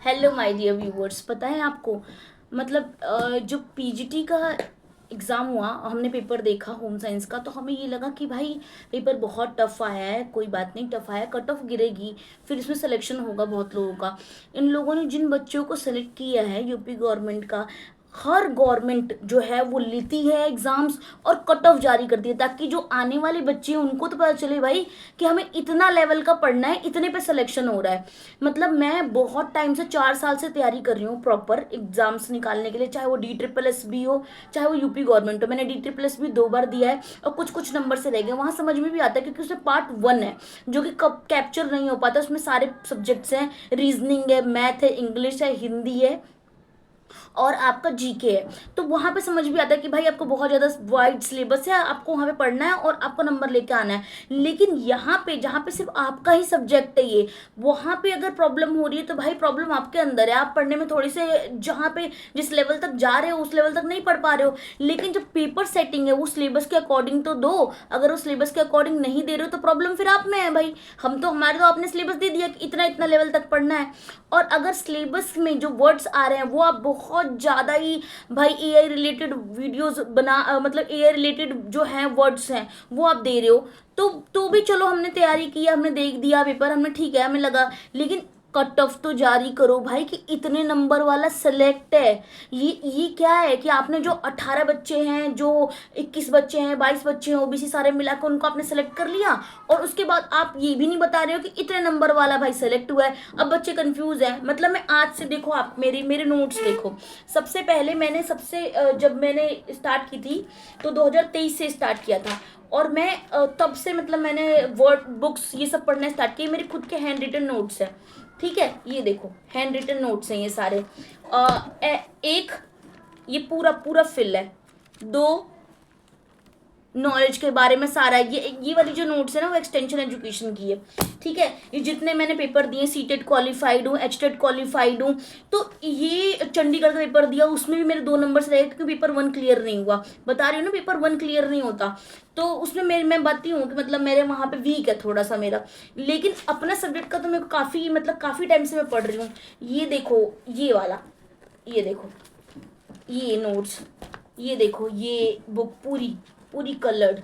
Hello my dear viewers, पता है आपको मतलब जो पीजीटी का एग्ज़ाम हुआ, हमने पेपर देखा होम साइंस का, तो हमें ये लगा कि भाई पेपर बहुत टफ आया है। कोई बात नहीं, टफ आया, कट ऑफ गिरेगी, फिर इसमें सिलेक्शन होगा बहुत लोगों का। इन लोगों ने जिन बच्चों को सेलेक्ट किया है यूपी गवर्नमेंट का, हर गवर्नमेंट जो है वो लेती है एग्जाम्स और कट ऑफ जारी करती है, ताकि जो आने वाले बच्चे हैं उनको तो पता चले भाई कि हमें इतना लेवल का पढ़ना है, इतने पे सिलेक्शन हो रहा है। मतलब मैं बहुत टाइम से 4 साल से तैयारी कर रही हूँ प्रॉपर एग्जाम्स निकालने के लिए, चाहे वो DSSS भी हो, चाहे वो यूपी गवर्नमेंट हो। मैंने DSSS भी 2 बार दिया है और कुछ कुछ नंबर से रह गए, वहां समझ में भी आता है क्योंकि उसमें पार्ट 1 है जो कि कब कैप्चर नहीं हो पाता। उसमें सारे सब्जेक्ट्स हैं, रीजनिंग है, मैथ है, इंग्लिश है, हिंदी है और आपका जीके है। तो वहां पे समझ भी आता है कि भाई आपको बहुत ज़्यादा वाइड सिलेबस है, आपको वहां पे पढ़ना है और आपको नंबर लेके आना है। लेकिन यहाँ पे जहाँ पे सिर्फ आपका ही सब्जेक्ट है ये, वहां पे अगर प्रॉब्लम हो रही है तो भाई प्रॉब्लम आपके अंदर है। आप पढ़ने में थोड़ी से जहाँ पे जिस लेवल तक जा रहे हो उस लेवल तक नहीं पढ़ पा रहे हो। लेकिन जब पेपर सेटिंग है वो सिलेबस के अकॉर्डिंग तो दो। अगर वो सिलेबस के अकॉर्डिंग नहीं दे रहे हो तो प्रॉब्लम फिर आप में है भाई। हमारे तो आपने सिलेबस दे दिया कि इतना इतना लेवल तक पढ़ना है, और अगर सिलेबस में जो वर्ड्स आ रहे हैं वो आप बहुत ज़्यादा ही भाई एआई रिलेटेड वीडियोस मतलब एआई रिलेटेड जो हैं वर्ड्स हैं वो आप दे रहे हो, तो भी चलो, हमने तैयारी की, हमने देख दिया पेपर, हमने ठीक है, हमें लगा। लेकिन कट ऑफ तो जारी करो भाई कि इतने नंबर वाला सेलेक्ट है। ये क्या है कि आपने जो 18 बच्चे हैं, जो 21 बच्चे हैं, 22 बच्चे हैं, ओबीसी सारे मिलाकर उनको आपने सेलेक्ट कर लिया, और उसके बाद आप ये भी नहीं बता रहे हो कि इतने नंबर वाला भाई सेलेक्ट हुआ है। अब बच्चे कंफ्यूज हैं। मतलब मैं आज से, देखो आप मेरे मेरे नोट्स देखो। सबसे पहले मैंने जब मैंने स्टार्ट की थी तो 2023 से स्टार्ट किया था, और मैं तब से मतलब मैंने वर्ड बुक्स ये सब पढ़ना स्टार्ट किए। मेरे खुद के हैंड रिटन नोट्स हैं, ठीक है, ये देखो हैंड रिटन नोट्स हैं ये सारे। एक ये पूरा पूरा फिल है, दो नॉलेज के बारे में सारा, ये वाली जो नोट्स है ना वो एक्सटेंशन एजुकेशन की है, ठीक है। ये जितने मैंने पेपर दिए, सीटेट क्वालिफाइड हूँ, एचटेट क्वालिफाइड हूँ, तो ये चंडीगढ़ का पेपर दिया, उसमें भी मेरे 2 नंबर से रहे क्योंकि पेपर 1 क्लियर नहीं हुआ। बता रही हूँ ना, पेपर 1 क्लियर नहीं होता, तो उसमें मैं बताती हूँ कि मतलब मेरे वहाँ पे वीक है थोड़ा सा मेरा। लेकिन अपना सब्जेक्ट का तो मेरे को काफ़ी मतलब काफ़ी टाइम से मैं पढ़ रही हूँ। ये देखो, ये वाला, ये देखो, ये नोट्स, ये देखो, ये बुक पूरी पूरी कलर्ड,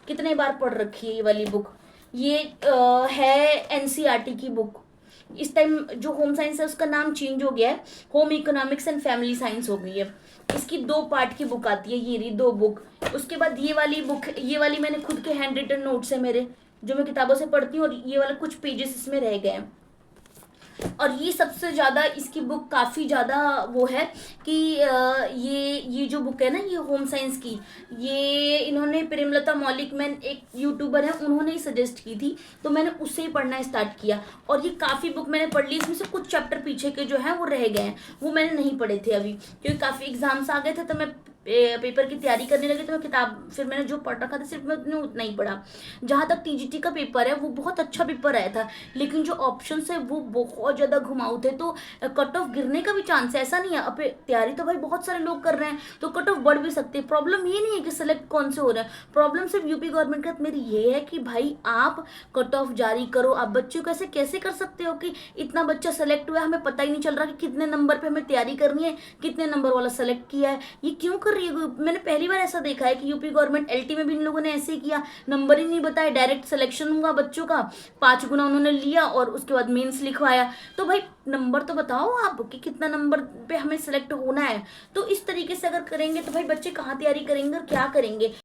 कितने बार पढ़ रखी है ये वाली बुक। ये है एनसीईआरटी की बुक। इस टाइम जो होम साइंस है उसका नाम चेंज हो गया है, home economics and family science हो गई है। इसकी 2 पार्ट की बुक आती है, ये रही 2 बुक। उसके बाद ये वाली बुक, ये वाली मैंने खुद के हैंड रिटन नोट्स है मेरे, जो मैं किताबों से पढ़ती हूँ, और ये वाले कुछ पेजेस इसमें रह गए हैं। और ये सबसे ज़्यादा इसकी बुक काफ़ी ज़्यादा वो है कि ये जो बुक है ना, ये होम साइंस की, ये इन्होंने प्रेमलता मौलिक, मैन एक यूट्यूबर है, उन्होंने ही सजेस्ट की थी, तो मैंने उससे ही पढ़ना स्टार्ट किया। और ये काफ़ी बुक मैंने पढ़ ली, इसमें से कुछ चैप्टर पीछे के जो हैं वो रह गए हैं, वो मैंने नहीं पढ़े थे अभी, क्योंकि काफ़ी एग्जाम्स आ गए थे, तो मैं पेपर की तैयारी करने लगी, तो मैं किताब फिर मैंने जो पढ़ रखा था सिर्फ मैं उतना ही पढ़ा। जहाँ तक टीजीटी का पेपर है वो बहुत अच्छा पेपर आया था, लेकिन जो ऑप्शंस है वो बहुत ज़्यादा घुमाऊ थे, तो कट ऑफ गिरने का भी चांस है। ऐसा नहीं है, अब तैयारी तो भाई बहुत सारे लोग कर रहे हैं तो कट ऑफ बढ़ भी सकते हैं। प्रॉब्लम ये नहीं है कि सिलेक्ट कौन से हो रहे हैं, प्रॉब्लम सिर्फ यूपी गवर्नमेंट का मेरी ये है कि भाई आप कट ऑफ जारी करो। आप बच्चों को ऐसे कैसे कर सकते हो कि इतना बच्चा सेलेक्ट हुआ है, हमें पता ही नहीं चल रहा कि कितने नंबर पर हमें तैयारी करनी है, कितने नंबर वाला सेलेक्ट किया है, ये क्यों कर रही है। मैंने पहली बार ऐसा देखा है कि यूपी गवर्नमेंट एलटी में भी इन लोगों ने ऐसे ही किया, नंबर ही नहीं बताए, डायरेक्ट सिलेक्शन हुआ बच्चों का, 5 गुना उन्होंने लिया और उसके बाद मेंस लिखवाया। तो भाई नंबर तो बताओ आप कि कितना नंबर पे हमें सिलेक्ट होना है। तो इस तरीके से अगर करेंगे तो भाई बच्चे कहाँ तैयारी करेंगे और क्या करेंगे।